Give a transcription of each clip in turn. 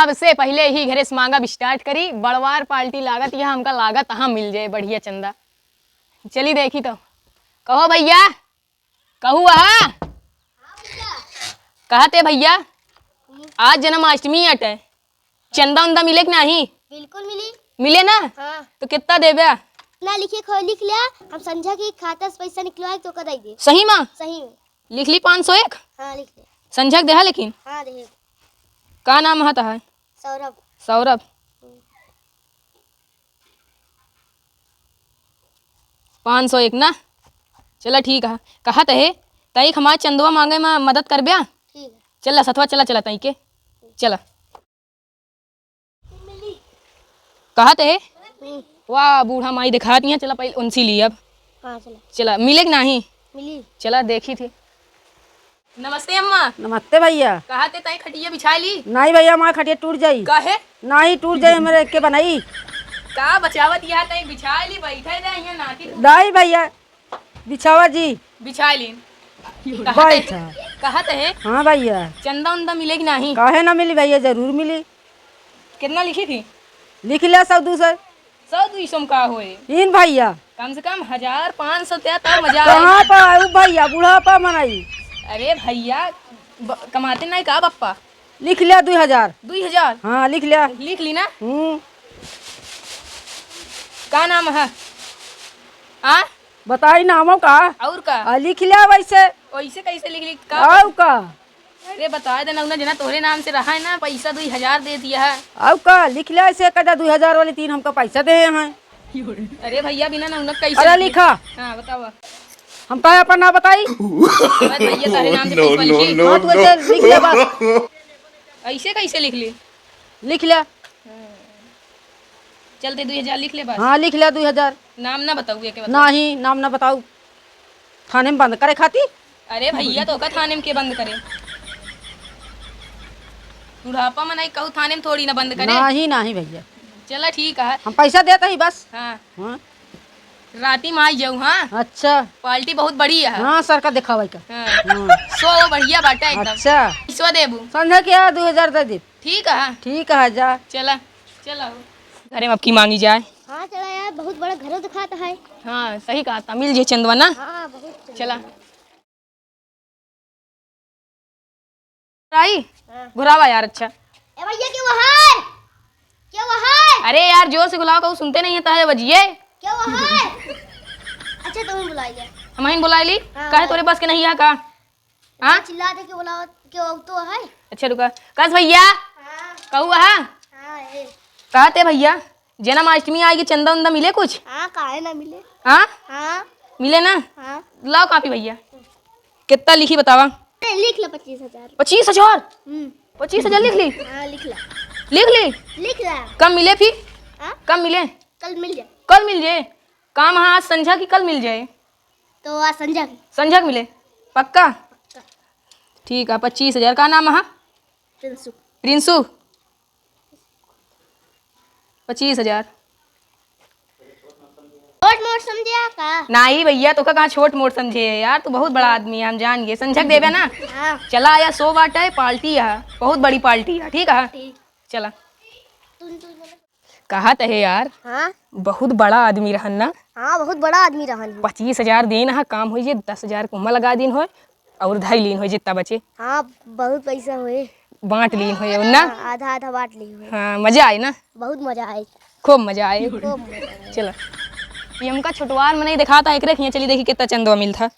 सबसे पहले ही घरे से मांगा स्टार्ट करी। बड़वार पार्टी लागत यह हमका लागत हाँ मिल जाए बढ़िया चंदा। चली देखी तो कहो भैया, कहू कहते भैया आज जन्माष्टमी अटे, चंदा उंदा मिले कि नहीं? बिल्कुल मिली। मिले ना? हाँ। तो कितना देबे? ना लिखे खो लिख लिया, हम संध्या के खाता से पैसा निकलवाए तो कदाई दे। सही माँ? सही में। लिख ली 501। हाँ लिख ले। संझक देहा लेकिन हाँ दे। का नाम हता है? सौरभ। सौरभ। 501 ना? चला ठीक है। कहा है तई हमारे चंदुआ मांगे में मदद कर ब्या। ठीक है। चला सतवा चला चला तई के चला। कहा है वाह बूढ़ा माई दिखाती है। चला पहले उनसी ली अब। हाँ चला। चला मिले कि नहीं? मिली। चला देखी थी। नमस्ते अम्मा। नमस्ते भैया। कहा थे तई खटिया बिछा ली? नहीं भैया हमारा खटिया टूट जाई। काहे? नहीं टूट जाई, मेरे के बनाई। का बचावत यह तई बिछा ली बैठे दे यहाँ नाटी नहीं भैया बिछावा जी बिछा ली। बैठा। कहत है हाँ भैया। चंदा उंदा मिले कि नहीं? काहे ना मिली भैया, जरूर मिली। कितना लिखी थी? लिख लिया 100-200। 100-200 में का होए? तीन भैया। कम से कम 1500 त्या तब मजा कहाँ आए। पर आयु भैया, बुढ़ापा मनाई। अरे भैया कमाते नहीं का बप्पा? लिख लिया 2000। 2000? हाँ लिख लिया। लिख ली ना? का नाम है? आ? बताई नामों का। और का? लिख लिया वैसे। वैसे कैसे लिख ली का? आउ का। अरे बता देना उन्हें जना तोहरे नाम से रहा है ना, पैसा 2000 दे दिया है। आउ का लिख लिया ऐसे कदा 2000 वाले 3 हमका पैसा दे हैं। अरे भैया बिना ना उन्हें कैसे? अरे लिखा। हाँ बताओ। हम का अपन ना बताई। भैया तेरे नाम से पैसा लिखी। हाँ तो ऐसे लिख लिया बस। ऐसे कैसे लिख ली? लिख लिया। चलते 2000 लिख ले बस। हाँ लिख लिया 2000। नाम ना बताऊ के बता। नहीं नाम ना बताऊ, थाने में बंद करे खाती। अरे भैया तो का थाने में के बंद करे? बुढ़ापा में नहीं कहू थाने में थोड़ी ना बंद करे। नहीं नहीं भैया चला ठीक है। हम पैसा देते ही बस। हाँ हाँ राती में आई जाऊ। हाँ अच्छा। पार्टी बहुत बड़ी है। हाँ सर का दिखावा का। हाँ। हाँ। सो बढ़िया बाटा एकदम। अच्छा सो देबू। संध्या क्या 2000 दे दी। ठीक है। ठीक है जा। चला चला घरे में अब की मांगी जाए। हाँ चला यार, बहुत बड़ा घर दिखाता है। हाँ सही कहा था, मिल जे चंदवा ना। हाँ बहुत। चला आई हाँ। घुरावा यार। अच्छा ए भैया क्या वहाँ? क्या वहाँ? अरे यार जोर से बुलाओ कहू सुनते नहीं है ताहे बजिए। क्या वहाँ? अच्छा तुम्हें बुलाइए। हम बुला ली। हाँ, कहे तोरे बस के नहीं है का? हाँ चिल्ला दे के बुलाओ क्यों तो है। अच्छा रुका कस भैया हाँ कहू है हाँ ये। कहते भैया जन्माष्टमी आएगी, चंदा उंदा मिले कुछ? हाँ काहे ना मिले। हाँ हाँ मिले ना? हाँ। लाओ कापी भैया। कितना लिखी बतावा? लिख लो 25,000। 25,000? 25,000 लिख ली? हाँ लिख ला। लिख ली? लिख ला। कब मिले फिर? हाँ कब मिले? कल मिल जाए। कल मिल जाए? काम हाँ आज संझा की कल मिल जाए? तो आज संध्या की। संझा की मिले पक्का? ठीक है 25,000 का नाम है? प्रिंसू। प्रिंसू 25,000। छोट मोट समझिया का? नहीं भैया तो का कहाँ छोट मोट समझे यार, तू बहुत बड़ा आदमी है हम जान गए। संझक देवे ना? हाँ चला आया 100 बाटा है, पार्टी है बहुत बड़ी पार्टी है। ठीक है ठीक। चला। तुम कहा है यार हाँ बहुत बड़ा आदमी रहन ना। हाँ बहुत बड़ा आदमी रहन। 25,000 दिन है काम हो जे 10,000 कुम्मा लगा दिन हो और ढाई लीन हो जितना बचे हाँ बहुत पैसा हुए। बांट लीन हो ना। आधा आधा बांट ली हुए। हाँ मजा आए ना? बहुत मजा आए। खूब मजा आए। खूब मजा आए। चलो ये हमका छोटवार में नहीं दिखाता एक रखिए। चली देखी कितना चंदवा मिलता।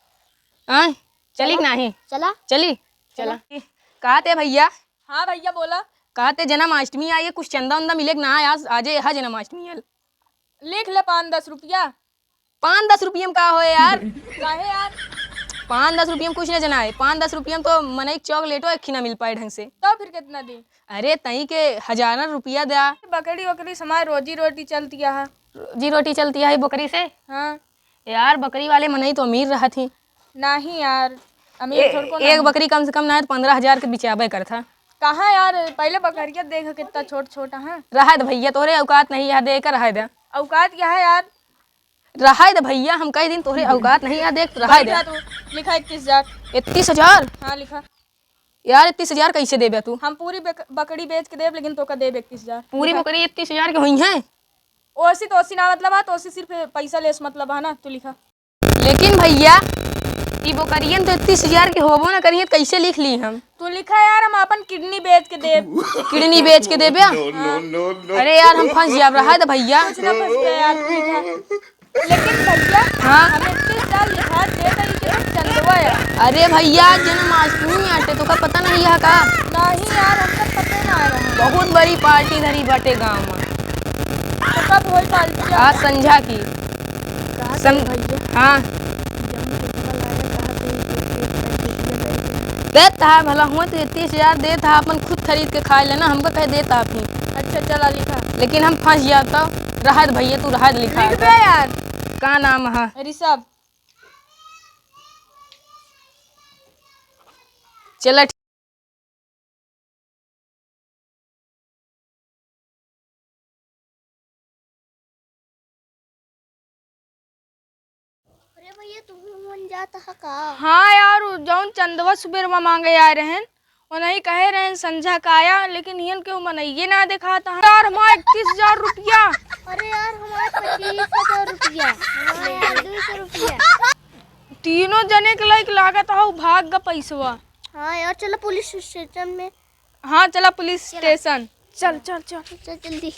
हाँ चली कि नहीं? चला चली चला। कहते भैया। हाँ भैया बोला। कहते जन्माष्टमी आई है, कुछ चंदा उंदा मिले कि ना? आज आज है जन्माष्टमी है। लिख ले 5-10 रुपया। 5-10 रुपये में का हो यार? काहे यार? 5-10 रुपये में कुछ नहीं जना है। 5-10 रुपये में तो मन एक चॉकलेटो एक ना मिल पाए ढंग से। तो फिर कितना दी? अरे तई के 1000 रुपया दे। बकरी वकरी समाज रोजी रोटी चलती है। जी रोटी चलती है बकरी से? हाँ यार बकरी वाले मन ही तो अमीर रहा थी। नहीं यार अमीर थोड़ को एक बकरी कम से कम ना 15,000 के बिचाबे कर था। कहाँ यार, पहले बकरिया देख कितना छोटा छोटा है। रहा दे भैया तोहरे औकात नहीं है दे कर रहा दे। औकात क्या है यार? रहा दे भैया हम कई दिन तोहरे औकात नहीं है देख रहा दे। लिखा 21,000। 31,000? हाँ लिखा। यार 31,000 कैसे देबे तू? हम पूरी बकरी बेच के देब, लेकिन तो का देब 31,000। पूरी बकरी 31,000 के हुई है। ओसी तो ओसी ना मतलब है, तो ओसी सिर्फ पैसा लेस मतलब है ना, तू लिखा। लेकिन भैया ई बकरियन तो 31,000 के होबो ना करिए, कैसे लिख ली हम? तू लिखा यार, हम अपन किडनी बेच के देब। किडनी बेच के देबे? अरे यार हम फंस जाब रहा है भैया। कुछ ना फंस गया यार, तू लिखा। लेकिन भैया हाँ हमें 31,000 लिखा दे तरी के चंदवा यार। अरे भैया जन्माष्टमी आटे तो का पता नहीं है का? नहीं यार, हमको पता ही ना आ रहा। बहुत बड़ी पार्टी धरी बाटे गांव में। तो कब होई पार्टी? आज संध्या की। हाँ देता है भला हुआ तो 31,000 देता है, अपन खुद खरीद के खा लेना, हमको कह देता अपनी। अच्छा चला लिखा। लेकिन हम फंस जाता। रहत भैया तू रहत लिखा लिख दे यार। का नाम है? ऋषभ। चल अरे भैया तुम मन जाता है का? हाँ यार, जौन चंदवा सुबेर में मांगे आ रहे हैं वो नहीं कहे रहे हैं संझा का आया, लेकिन हियन के मनइये ना देखा था यार। हमारा 31,000 रुपया। अरे यार हमारा 25,000 रुपया, हमारा यार 200 रुपया। तीनों जने के लायक लागत है भाग का पैसवा। हाँ यार चलो पुलिस स्टेशन में। हाँ चला पुलिस स्टेशन। चल चल चल। चल जल्दी।